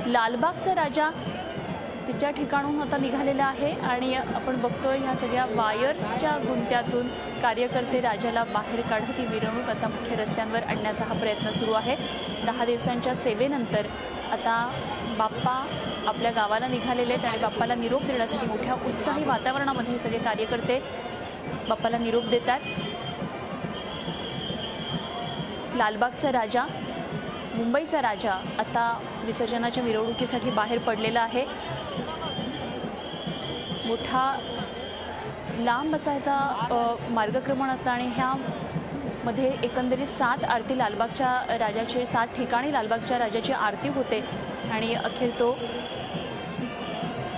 लालबागचा राजा तिच्या ठिकाणून आता निघालेला आहे आणि आपण बघतोय ह्या सगळ्या वायर्सच्या गुंत्यातून कार्यकर्ते राजाला बाहेर काढत ही मिरवणूक आता मुख्य रस्त्यांवर आणण्याचा हा प्रयत्न सुरू आहे। 10 दिवसांच्या सेवेनंतर आता बाप्पा आपल्या गावाला निघालेले आहेत आणि बाप्पाला निरोप देण्यासाठी मोठ्या उत्साही वातावरणामध्ये सगळे कार्यकर्ते बाप्पाला निरोप देतात। लालबागचा राजा, मुंबईचा राजा आता विसर्जनाच्या मिरवणुकीसाठी बाहेर पडलेला आहे। मोठा लांब असायचा मार्गक्रमण असतं आणि ह्यामध्ये एकंदरीत 7 आरती लालबागच्या राजाचे 7 ठिकाणी लालबागच्या राजाची आरती होते आणि अखेर तो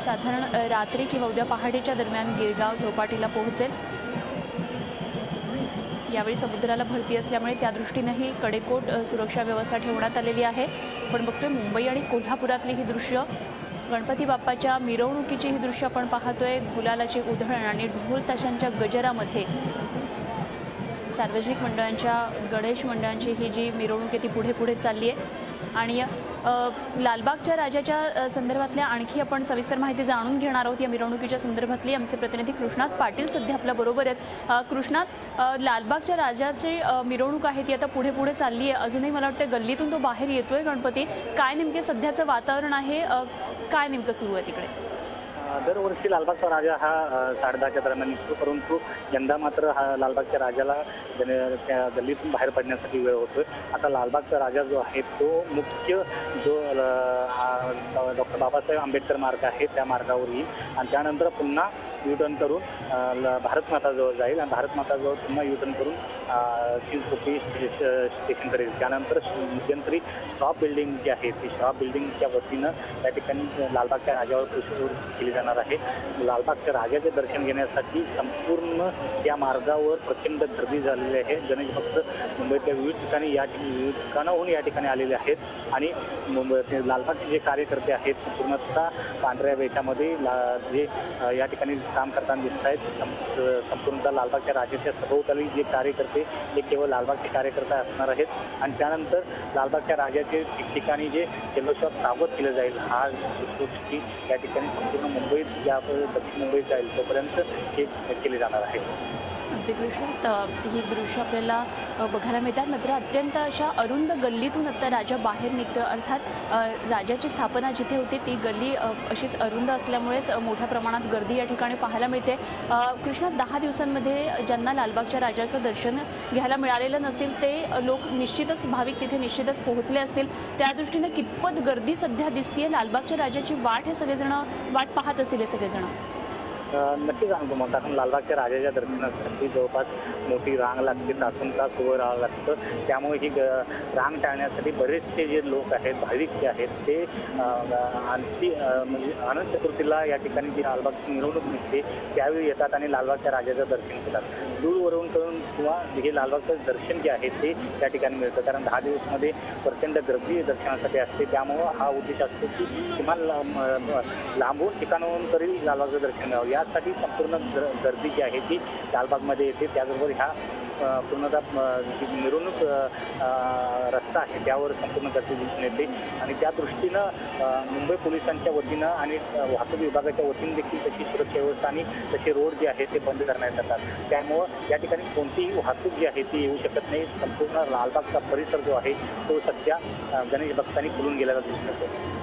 साधारण रात्री किंवा उद्या पहाटेच्या दरम्यान गिरगाव चौपाटीला पोहोचेल। यावेळी समुद्राला भरती असल्यामुळे त्या दृष्टीनेही कडेकोट सुरक्षा व्यवस्था ठेवण्यात आलेली आहे। आपण बघतोय मुंबई आणि कोल्हापुरातली ही दृश्य, गणपती बाप्पाच्या मिरवणुकीची ही दृश्य आपण पाहतोय। गुलालाची उधळण आणि ढोल ताशांच्या गजरामध्ये सार्वजनिक मंडळांच्या, गणेश मंडळांची ही जी मिरवणूक आहे ती पुढे पुढे चालली आहे। आणि लालबागच्या राजाच्या संदर्भातल्या आणखी आपण सविस्तर माहिती जाणून घेणार आहोत। या मिरवणुकीच्या संदर्भातली आमचे प्रतिनिधी कृष्णात पाटील सध्या आपल्या बरोबर आहेत। कृष्णात, लालबागच्या राजाची मिरवणूक आहे ती आता पुढे पुढे चालली आहे, अजूनही मला वाटतं गल्लीतून तो बाहेर येतोय गणपती, काय नेमके सध्याचं वातावरण आहे, काय नेमकं सुरू आहे तिकडे? दरवर्षी लालबागचा राजा हा 10:30च्या दरम्यान निघतो, परंतु यंदा मात्र हा लालबागच्या राजाला त्या गल्लीतून बाहेर पडण्यासाठी वेळ होतोय। आता लालबागचा राजा जो आहे तो मुख्य जो डॉक्टर बाबासाहेब आंबेडकर मार्ग आहे त्या मार्गावर येईल आणि त्यानंतर पुन्हा युटर्न करून भारतमाताजवळ जाईल आणि भारतमाताजवळ पुन्हा युटर्न करून चिंचपोकळी स्टेशनकडे येईल। त्यानंतर मध्यंतरी शॉप बिल्डिंग जी आहे ती शॉप बिल्डिंगच्या वतीनं त्या ठिकाणी लालबागच्या राजावर पुष्पवृष्टी केली जाणार आहे। लालबागच्या राजाचे दर्शन घेण्यासाठी संपूर्ण या मार्गावर प्रचंड गर्दी झालेली आहे। गणेश भक्त मुंबईतल्या विविध ठिकाणाहून या ठिकाणी आलेले आहेत आणि लालबागचे जे कार्यकर्ते आहेत पूर्णतः पांढऱ्या वेशामध्ये जे या ठिकाणी काम करताना दिसत आहेत। संपूर्णतः लालबागच्या राजाच्या सभोवताली जे कार्यकर्ते हे केवळ लालबागचे कार्यकर्ते असणार आहेत आणि त्यानंतर लालबागच्या राजाचे ठिकठिकाणी जे जल्लोषात स्वागत केलं जाईल, हा गोष्टी या ठिकाणी संपूर्ण मुंबईत या दक्षिण मुंबईत जाईल तोपर्यंत हे केले जाणार आहे। अगदी कृष्णात, ही दृश्य आपल्याला बघायला मिळतात। मात्र अत्यंत अशा अरुंद गल्लीतून आता राजा बाहेर निघतो, अर्थात राजाची स्थापना जिथे होती ती गल्ली अशीच अरुंद असल्यामुळेच मोठ्या प्रमाणात गर्दी या ठिकाणी पाहायला मिळते। कृष्णात, 10 दिवसांमध्ये ज्यांना लालबागच्या राजाचं दर्शन घ्यायला मिळालेलं नसतील ते लोक निश्चितच, भाविक तिथे निश्चितच पोहोचले असतील, त्या दृष्टीने कितपत गर्दी सध्या दिसतीये? लालबागच्या राजाची वाट हे सगळेजण वाट पाहत असतील हे सगळेजण? नक्की सांगतो मग, कारण लालबागच्या राजाच्या दर्शनासाठी जवळपास मोठी रांग लागते, तासून तास उभं राहावं लागतं। त्यामुळे ही रांग टाळण्यासाठी बरेचसे जे लोक आहेत, भाविक जे आहेत ते आणखी म्हणजे अनंत चतुर्थीला या ठिकाणी जी लालबागची मिरवणूक निघते त्यावेळी येतात आणि लालबागच्या राजाचं दर्शन घेतात। दूरवरून करून किंवा हे लालबागचं दर्शन जे आहे ते त्या ठिकाणी मिळतं, कारण 10 दिवसमध्ये प्रचंड गर्दी दर्शनासाठी असते। त्यामुळं हा उद्देश असतो की किमान लांबून ठिकाणाहून तरी लालबागचं दर्शन घ्यावं, यासाठी संपूर्ण गर्दी जी आहे ती लालबागमध्ये येते। त्याचबरोबर ह्या पूर्णतः मिरवणूक रस्ता आहे त्यावर संपूर्ण गर्दी दिसून येते आणि त्या दृष्टीनं मुंबई पोलिसांच्या वतीनं आणि वाहतूक विभागाच्या वतीनं देखील तशी सुरक्षा व्यवस्था आणि तसे रोड जे आहे ते बंद करण्यात येतात। त्यामुळं या ठिकाणी कोणतीही वाहतूक जी आहे ती येऊ शकत नाही। संपूर्ण लालबागचा परिसर जो आहे तो सध्या गणेश भक्तांनी खुलून गेलेला दिसून येतो।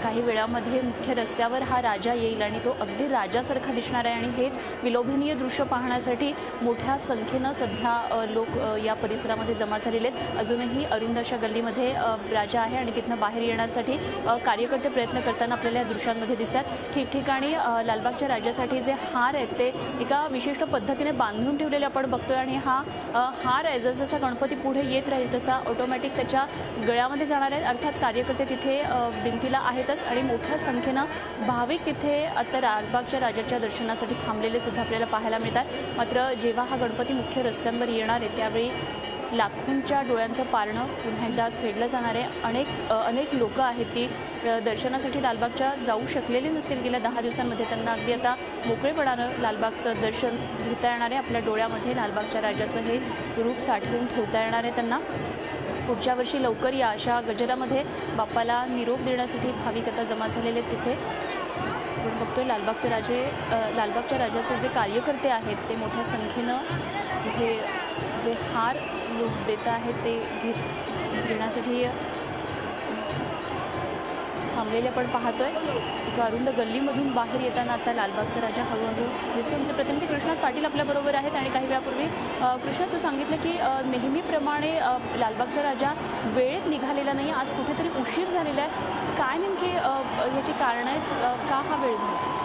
काही वेळामध्ये मुख्य रस्त्यावर हा राजा येईल आणि तो अगदी राजासारखा दिसणार आहे आणि हेच विलोभनीय दृश्य पाहण्यासाठी मोठ्या संख्येनं सध्या लोक या परिसरामध्ये जमा झालेले आहेत। अजूनही अरुंद अशा गल्लीमध्ये राजा आहे आणि तिथनं बाहेर येण्यासाठी कार्यकर्ते प्रयत्न करताना आपल्याला या दृश्यांमध्ये दिसतात। ठिकठिकाणी लालबागच्या राजासाठी जे हार आहेत ते एका विशिष्ट पद्धतीने बांधून ठेवलेले आपण बघतोय आणि हा हार आहे जसा गणपती पुढे येत राहील तसा ऑटोमॅटिक त्याच्या गळ्यामध्ये जाणार आहे। अर्थात कार्यकर्ते तिथे दिमतीला आहेतच आणि मोठ्या संख्येनं भाविक तिथे आता लालबागच्या राजाच्या दर्शनासाठी थांबलेले सुद्धा आपल्याला पाहायला मिळतात। मात्र जेव्हा हा गणपती मुख्य रस्त्यांवर येणार आहे त्यावेळी लाखोंच्या डोळ्यांचं पारणं पुन्हा एकदा आज फेडलं जाणार आहे। अनेक लोक आहेत ती दर्शनासाठी लालबागच्या जाऊ शकलेली नसतील गेल्या 10 दिवसांमध्ये, त्यांना अगदी आता मोकळेपणानं लालबागचं दर्शन घेता येणार आहे। आपल्या डोळ्यामध्ये लालबागच्या राजाचं हे रूप साठवून ठेवता येणार आहे त्यांना। पुढच्या वर्षी लवकर या अशा गजरामध्ये बाप्पाला निरोप देण्यासाठी भाविक आता जमा झालेले आहेत तिथे. आपण बघतोय लालबागच्या राजाचे जे कार्यकर्ते आहेत ते मोठ्या संख्येनं इथे जे हार लोक देत आहेत ते घेण्यासाठी थांबलेले आपण पाहतोय. एका अरुंद गल्लीमधून बाहेर येताना आता लालबागचा राजा हळूहळू दिसतो. आमचे प्रतिनिधी कृष्णात पाटील आपल्याबरोबर आहेत आणि काही वेळापूर्वी कृष्णा तू सांगितलं की नेहमीप्रमाणे लालबागचा राजा वेळेत निघालेला नाही, आज कुठेतरी उशीर झालेला आहे. काय नेमकी याची कारणं आहेत, का हा वेळ झाला?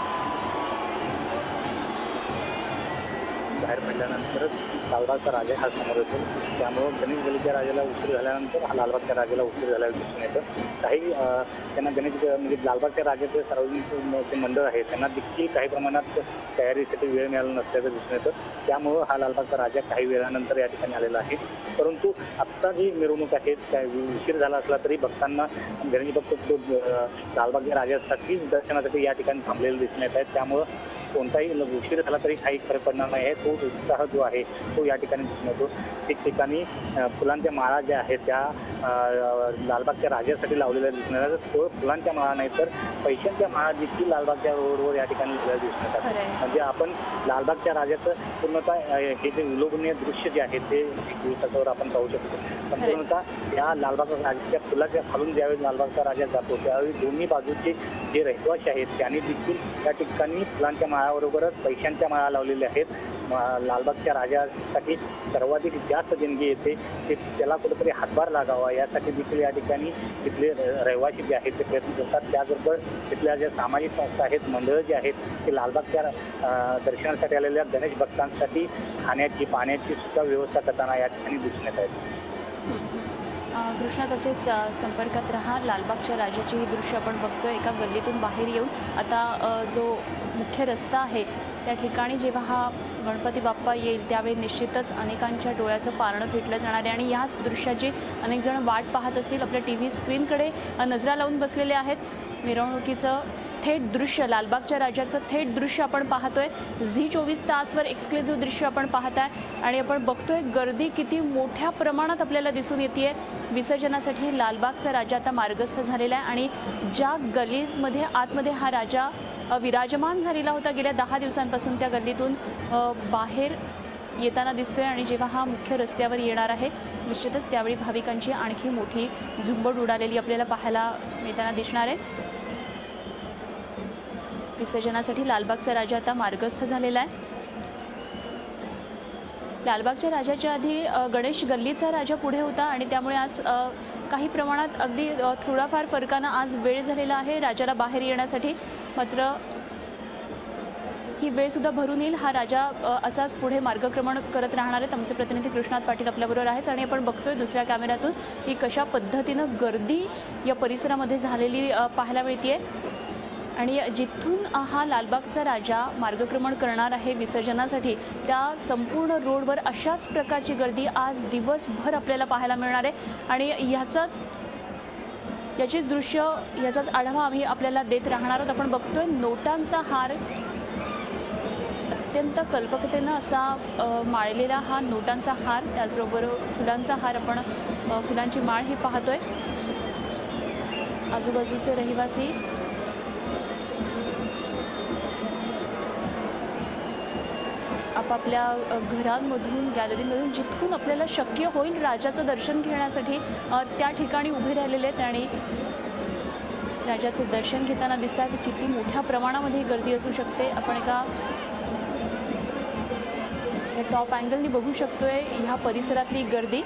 बाहेर पडल्यानंतरच लालबागचा राजा हा समोर येतो. त्यामुळं गणेश गल्लीच्या राजाला उशीर झाल्यानंतर हा लालबागच्या राजाला उशीर झाल्याचं दिसून येतं. काही त्यांना गणेश म्हणजे लालबागच्या राजाचे सार्वजनिक जे मंडळ आहे त्यांना देखील काही प्रमाणात तयारीसाठी वेळ मिळाला नसल्याचं दिसून येतं. त्यामुळं हा लालबागचा राजा काही वेळानंतर या ठिकाणी आलेला आहे. परंतु आत्ता जी मिरवणूक आहे त्या उशीर झाला असला तरी भक्तांना गणेश भक्त लालबागच्या राजासाठी दर्शनासाठी या ठिकाणी थांबलेले दिसून येत आहेत. त्यामुळं कोणताही उशीर झाला तरी काही फरक पडणार नाही आहे. तो उत्साह जो आहे तो या ठिकाणी दिसून येतो. ठिकठिकाणी फुलांच्या माळा ज्या आहेत त्या लालबागच्या राजासाठी लावलेल्या दिसून येतात. तो फुलांच्या माळा नाही तर पैशांच्या माळा देखील लालबागच्या रोडवर या ठिकाणी लावलेल्या दिसून येतात. म्हणजे आपण लालबागच्या राजाचं पूर्णतः हे जे विलोभनीय दृश्य जे आहे ते दिवसावर आपण पाहू शकतो. संपूर्णतः या लालबागच्या राजाच्या फुलाच्या खालून ज्यावेळी लालबागचा राजा जातो त्यावेळी दोन्ही बाजूचे जे रहिवासी आहेत त्यांनी देखील त्या ठिकाणी फुलांच्या माळाबरोबरच पैशांच्या माळा लावलेल्या आहेत. लालबागच्या राजासाठी सर्वाधिक जास्त देणगी येते ते त्याला कुठेतरी हातभार लागावा यासाठी देखील या ठिकाणी तिथले रहिवासी जे आहेत ते प्रयत्न करतात. त्याचबरोबर तिथल्या ज्या सामाजिक संस्था आहेत, मंडळं जी आहेत ते लालबागच्या दर्शनासाठी आलेल्या गणेश भक्तांसाठी खाण्याची पाण्याची सुद्धा व्यवस्था करताना या ठिकाणी दिसून येत आहेत. कृष्णा तसेच संपर्कात राहा. लालबागच्या राजाची ही दृश्य आपण बघतोय. एका गल्लीतून बाहेर येऊन आता जो मुख्य रस्ता आहे त्या ठिकाणी जेव्हा हा गणपती बाप्पा येईल त्यावेळी निश्चितच अनेकांच्या डोळ्याचं पारणं फिटलं जाणार आहे आणि याच दृश्याची अनेक जण वाट पाहत असतील. आपल्या TV स्क्रीनकडे नजरा लावून बसलेले आहेत. मिरवणुकीचं थेट दृश्य, लालबागच्या राजाचं थेट दृश्य आपण पाहतोय. झी 24 तासवर एक्सक्लुझिव्ह दृश्य आपण पाहताय आणि आपण बघतोय गर्दी किती मोठ्या प्रमाणात आपल्याला दिसून येते. विसर्जनासाठी लालबागचा राजा आता मार्गस्थ झालेला आहे आणि ज्या गल्लीमध्ये आतमध्ये हा राजा विराजमान झालेला होता गेल्या 10 दिवसांपासून त्या गल्लीतून बाहेर येताना दिसतोय आणि जेव्हा हा मुख्य रस्त्यावर येणार आहे निश्चितच त्यावेळी भाविकांची आणखी मोठी झुंबड उडालेली आपल्याला पाहायला मिळताना दिसणार आहे. विसर्जनासाठी लालबागचा राजा आता मार्गस्थ झालेला आहे. लालबागच्या राजाच्या आधी गणेश गल्लीचा राजा पुढे होता आणि त्यामुळे आज काही प्रमाणात अगदी थोडाफार फरकानं आज वेळ झालेला आहे राजाला बाहेर येण्यासाठी. मात्र ही वेळसुद्धा भरून येईल. हा राजा असाच पुढे मार्गक्रमण करत राहणार आहेत. आमचे प्रतिनिधी कृष्णात पाटील आपल्याबरोबर आहेत आणि आपण बघतोय दुसऱ्या कॅमेऱ्यातून की कशा पद्धतीनं गर्दी या परिसरामध्ये झालेली पाहायला मिळते आणि जिथून हा लालबागचा राजा मार्गक्रमण करणार आहे विसर्जनासाठी त्या संपूर्ण रोडवर अशाच प्रकारची गर्दी आज दिवसभर आपल्याला पाहायला मिळणार आहे आणि याचीच दृश्य याचाच आढावा आम्ही आपल्याला देत राहणार आहोत. आपण बघतोय नोटांचा हार, अत्यंत कल्पकतेनं असा माळलेला हा नोटांचा हार, त्याचबरोबर फुलांचा हार, आपण फुलांची माळ ही पाहतोय. आजूबाजूचे रहिवासी आपापल्या घरांमधून गॅलरीमधून जिथून आपल्याला शक्य होईल राजाचं दर्शन घेण्यासाठी त्या ठिकाणी उभे राहिलेले आहेत आणि राजाचे दर्शन घेताना दिसतात. किती मोठ्या प्रमाणामध्ये गर्दी असू शकते आपण एका टॉप अँगलनी बघू शकतोय ह्या परिसरातली गर्दी.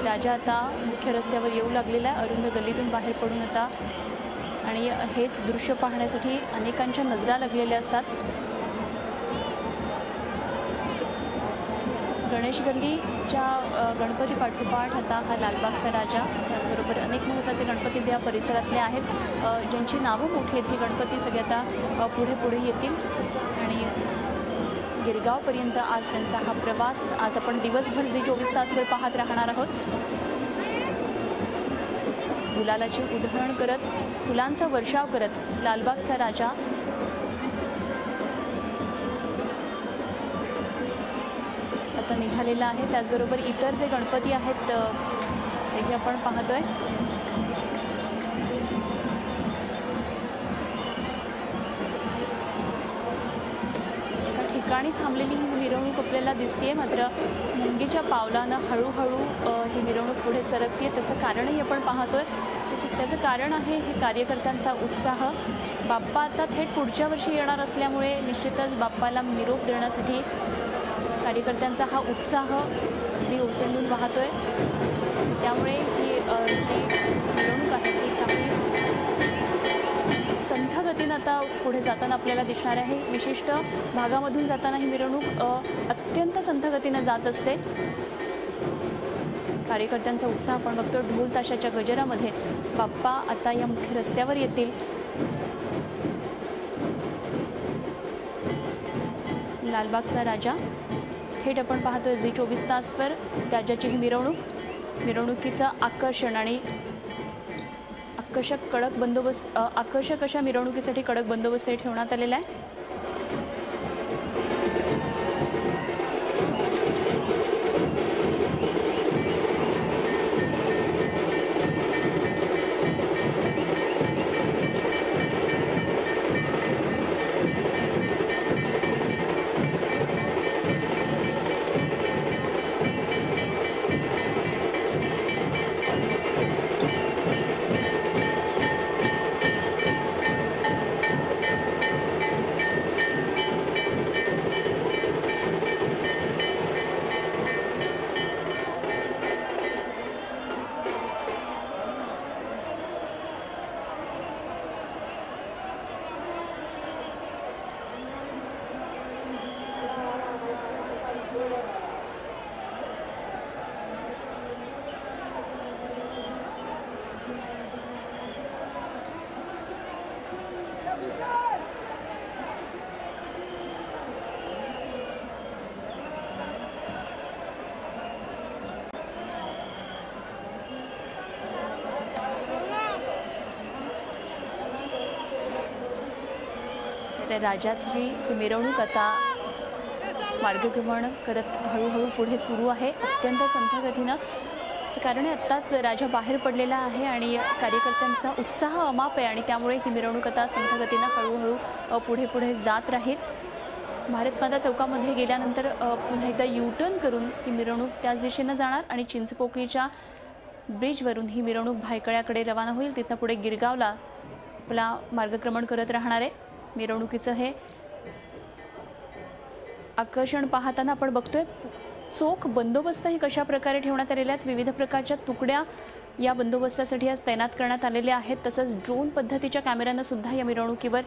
राजा आता मुख्य रस्त्यावर येऊ लागलेला आहे अरुंद गल्लीतून बाहेर पडून आता आणि हेच दृश्य पाहण्यासाठी अनेकांच्या नजरा लागलेल्या असतात. गणेश गल्लीच्या गणपती पाठोपाठ आता हा लालबागचा राजा, त्याचबरोबर अनेक महत्त्वाचे गणपती जे या परिसरातले आहेत ज्यांची नावं मोठी आहेत हे गणपती सगळे आता पुढे पुढे येतील आणि गिरगावपर्यंत आज त्यांचा हा प्रवास आज आपण दिवसभर झी 24 तासवर पाहत राहणार आहोत. गुलालाची उधळण करत फुलांचा वर्षाव करत लालबागचा राजा आता निघालेला आहे। त्याचबरोबर इतर जे गणपती आहेत तेही आपण पाहतोय। एका ठिकाणी थांबलेली ही मिरवणूक आपल्याला दिसते, मात्र मुंगीच्या पावलानं हळूहळू ही मिरवणूक पुढे सरकते। त्याचं कारणही आपण पाहतोय। त्याचं कारण आहे हे कार्यकर्त्यांचा उत्साह। बाप्पा आता थेट पुढच्या वर्षी येणार असल्यामुळे निश्चितच बाप्पाला निरोप देण्यासाठी कार्यकर्त्यांचा हा उत्साह अगदी ओसंडून वाहतोय। त्यामुळे ही जी मिरवणूक आहे ती काही संथ गतीनं आता पुढे जाताना आपल्याला दिसणार आहे। विशिष्ट भागामधून जाताना ही मिरवणूक अत्यंत संथ गतीनं जात असते। कार्यकर्त्यांचा उत्साह आपण बघतो। ढोल ताशाच्या गजरामध्ये बाप्पा आता या मुख्य रस्त्यावर येतील। लालबागचा राजा थेट आपण पाहतोय झी 24 तासवर राजाची ही मिरवणुकीचं आकर्षण आणि आकर्षक अशा मिरवणुकीसाठी कडक बंदोबस्त ठेवण्यात आलेला आहे। राजाची ही मिरवणूक आता मार्गक्रमण करत हळूहळू पुढे सुरू आहे अत्यंत संथ गतीनं। कारण आत्ताच राजा बाहेर पडलेला आहे आणि कार्यकर्त्यांचा उत्साह अमाप आहे आणि त्यामुळे ही मिरवणूक आता संथ गतीनं हळूहळू पुढे जात राहील। भारतमाता चौकामध्ये गेल्यानंतर पुन्हा एकदा यू-टर्न करून ही मिरवणूक त्याच दिशेनं जाणार आणि चिंचपोकळीच्या ब्रिजवरून ही मिरवणूक भायखळ्याकडे रवाना होईल। तिथनं पुढे गिरगावला आपला मार्गक्रमण करत राहणार आहे। मिरवणुकीचं हे आकर्षण पाहताना आपण बघतोय चोख बंदोबस्तही कशा प्रकारे ठेवण्यात आलेले आहेत। विविध प्रकारच्या तुकड्या या बंदोबस्तासाठी आज तैनात करण्यात आलेल्या आहेत। तसंच ड्रोन पद्धतीच्या कॅमेऱ्यानं सुद्धा या मिरवणुकीवर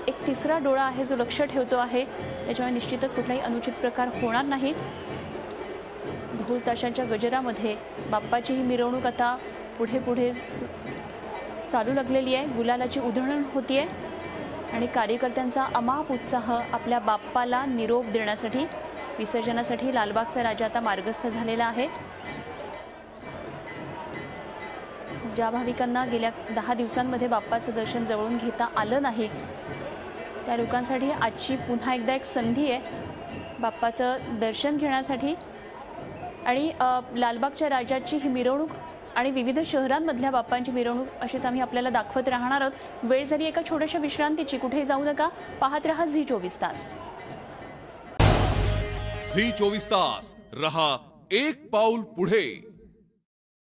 एक तिसरा डोळा आहे जो लक्ष ठेवतो आहे। त्याच्यामुळे निश्चितच कुठलाही अनुचित प्रकार होणार नाही। ढोल ताशांच्या गजरामध्ये बाप्पाची ही मिरवणूक आता पुढे चालू लागलेली आहे। गुलालाची उधळण होतीये आणि कार्यकर्त्यांचा अमाप उत्साह आपल्या बाप्पाला निरोप देण्यासाठी विसर्जनासाठी लालबागचा राजा आता मार्गस्थ झालेला आहे। ज्या भाविकांना गेल्या 10 दिवसांमध्ये बाप्पाचं दर्शन जवळून घेता आलं नाही त्या लोकांसाठी आजची पुन्हा एकदा एक संधी आहे बाप्पाचं दर्शन घेण्यासाठी। आणि लालबागच्या राजाची ही मिरवणूक आणि विविध शहरांमधल्या बाप्पांची मिरवणूक अशीच आम्ही आपल्याला दाखवत राहणार आहोत। वेळ झाली एका छोट्याशा विश्रांतीची, कुठे जाऊ नका, पाहत रहा झी 24 तास। झी 24 तास रहा एक पाऊल पुढे।